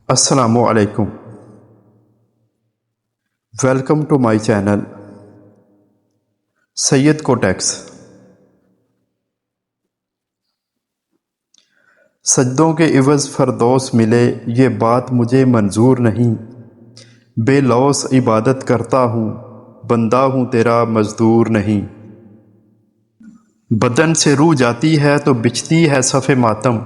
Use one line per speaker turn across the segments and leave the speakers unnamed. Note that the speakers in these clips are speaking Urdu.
السلام علیکم، ویلکم ٹو مائی چینل سید کو ٹیکس۔ سجدوں کے عوض فردوس ملے یہ بات مجھے منظور نہیں، بے لوث عبادت کرتا ہوں بندہ ہوں تیرا مزدور نہیں۔ بدن سے روح جاتی ہے تو بچتی ہے صف ماتم،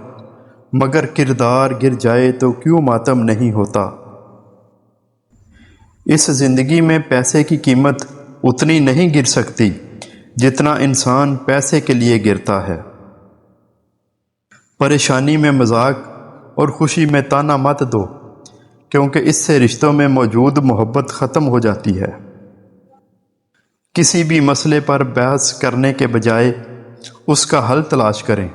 مگر کردار گر جائے تو کیوں ماتم نہیں ہوتا۔ اس زندگی میں پیسے کی قیمت اتنی نہیں گر سکتی جتنا انسان پیسے کے لیے گرتا ہے۔ پریشانی میں مذاق اور خوشی میں تانا مت دو، کیونکہ اس سے رشتوں میں موجود محبت ختم ہو جاتی ہے۔ کسی بھی مسئلے پر بحث کرنے کے بجائے اس کا حل تلاش کریں۔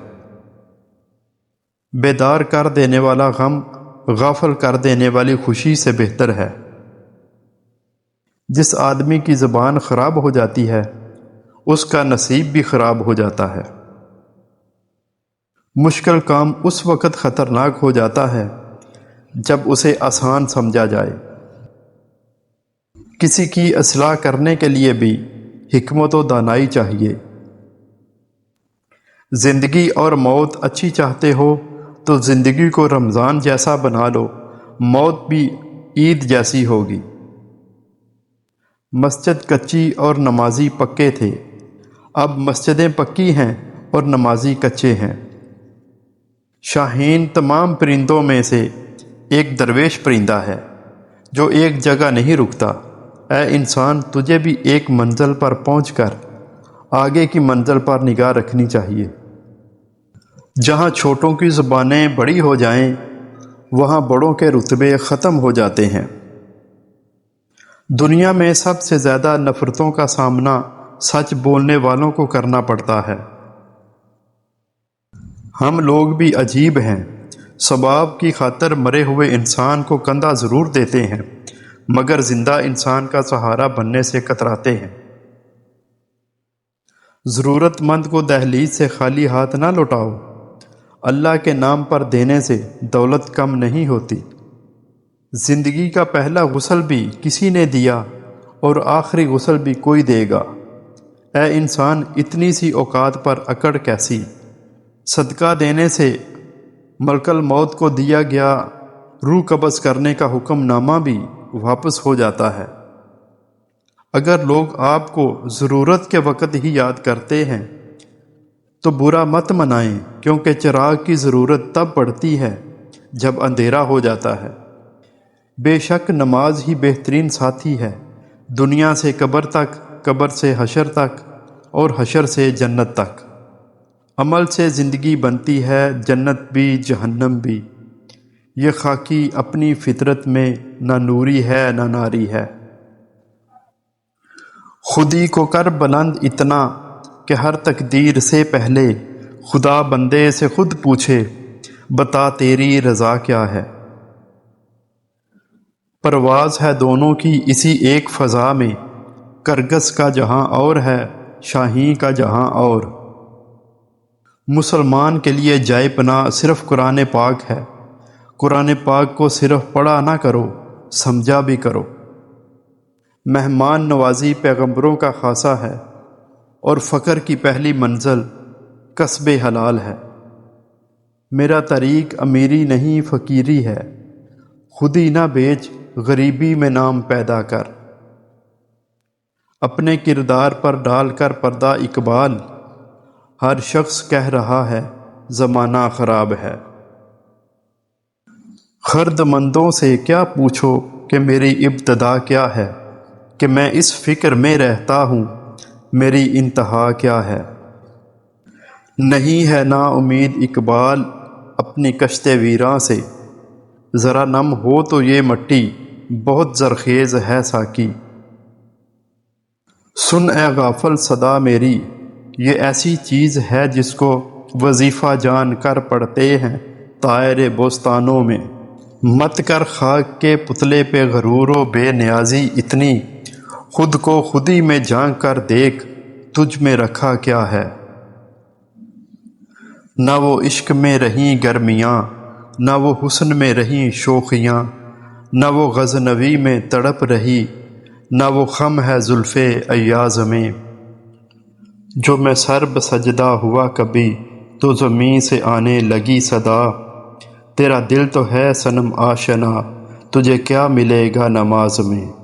بیدار کر دینے والا غم غافل کر دینے والی خوشی سے بہتر ہے۔ جس آدمی کی زبان خراب ہو جاتی ہے اس کا نصیب بھی خراب ہو جاتا ہے۔ مشکل کام اس وقت خطرناک ہو جاتا ہے جب اسے آسان سمجھا جائے۔ کسی کی اصلاح کرنے کے لیے بھی حکمت و دانائی چاہیے۔ زندگی اور موت اچھی چاہتے ہو تو زندگی کو رمضان جیسا بنا لو، موت بھی عید جیسی ہوگی۔ مسجد کچی اور نمازی پکے تھے، اب مسجدیں پکی ہیں اور نمازی کچے ہیں۔ شاہین تمام پرندوں میں سے ایک درویش پرندہ ہے جو ایک جگہ نہیں رکتا۔ اے انسان، تجھے بھی ایک منزل پر پہنچ کر آگے کی منزل پر نگاہ رکھنی چاہیے۔ جہاں چھوٹوں کی زبانیں بڑی ہو جائیں وہاں بڑوں کے رتبے ختم ہو جاتے ہیں۔ دنیا میں سب سے زیادہ نفرتوں کا سامنا سچ بولنے والوں کو کرنا پڑتا ہے۔ ہم لوگ بھی عجیب ہیں، ثواب کی خاطر مرے ہوئے انسان کو کندھا ضرور دیتے ہیں مگر زندہ انسان کا سہارا بننے سے کتراتے ہیں۔ ضرورت مند کو دہلیز سے خالی ہاتھ نہ لوٹاؤ، اللہ کے نام پر دینے سے دولت کم نہیں ہوتی۔ زندگی کا پہلا غسل بھی کسی نے دیا اور آخری غسل بھی کوئی دے گا۔ اے انسان، اتنی سی اوقات پر اکڑ کیسی؟ صدقہ دینے سے ملک الموت کو دیا گیا روح قبض کرنے کا حکم نامہ بھی واپس ہو جاتا ہے۔ اگر لوگ آپ کو ضرورت کے وقت ہی یاد کرتے ہیں تو برا مت منائیں، کیونکہ چراغ کی ضرورت تب پڑتی ہے جب اندھیرا ہو جاتا ہے۔ بے شک نماز ہی بہترین ساتھی ہے، دنیا سے قبر تک، قبر سے حشر تک اور حشر سے جنت تک۔ عمل سے زندگی بنتی ہے، جنت بھی جہنم بھی۔ یہ خاکی اپنی فطرت میں نہ نوری ہے نہ ناری ہے۔ خودی کو کر بلند اتنا کہ ہر تقدیر سے پہلے خدا بندے سے خود پوچھے، بتا تیری رضا کیا ہے۔ پرواز ہے دونوں کی اسی ایک فضا میں، کرگس کا جہاں اور ہے شاہین کا جہاں اور۔ مسلمان کے لیے جائے پناہ صرف قرآن پاک ہے۔ قرآن پاک کو صرف پڑھا نہ کرو، سمجھا بھی کرو۔ مہمان نوازی پیغمبروں کا خاصہ ہے اور فقر کی پہلی منزل کسب حلال ہے۔ میرا طریق امیری نہیں فقیری ہے، خودی نہ بیچ غریبی میں نام پیدا کر۔ اپنے کردار پر ڈال کر پردہ اقبال، ہر شخص کہہ رہا ہے زمانہ خراب ہے۔ خرد مندوں سے کیا پوچھو کہ میری ابتدا کیا ہے، کہ میں اس فکر میں رہتا ہوں میری انتہا کیا ہے۔ نہیں ہے نا امید اقبال اپنی کشت ویراں سے، ذرا نم ہو تو یہ مٹی بہت زرخیز ہے ساقی۔ سن اے غافل صدا میری، یہ ایسی چیز ہے جس کو وظیفہ جان کر پڑھتے ہیں طائر بوستانوں میں۔ مت کر خاک کے پتلے پہ غرور و بے نیازی اتنی، خود کو خودی میں جھانک کر دیکھ تجھ میں رکھا کیا ہے۔ نہ وہ عشق میں رہیں گرمیاں نہ وہ حسن میں رہیں شوخیاں، نہ وہ غزنوی میں تڑپ رہی، نہ وہ خم ہے زلف ایاز میں۔ جو میں سر بسجدہ ہوا کبھی تو زمین سے آنے لگی صدا، تیرا دل تو ہے صنم آشنا، تجھے کیا ملے گا نماز میں۔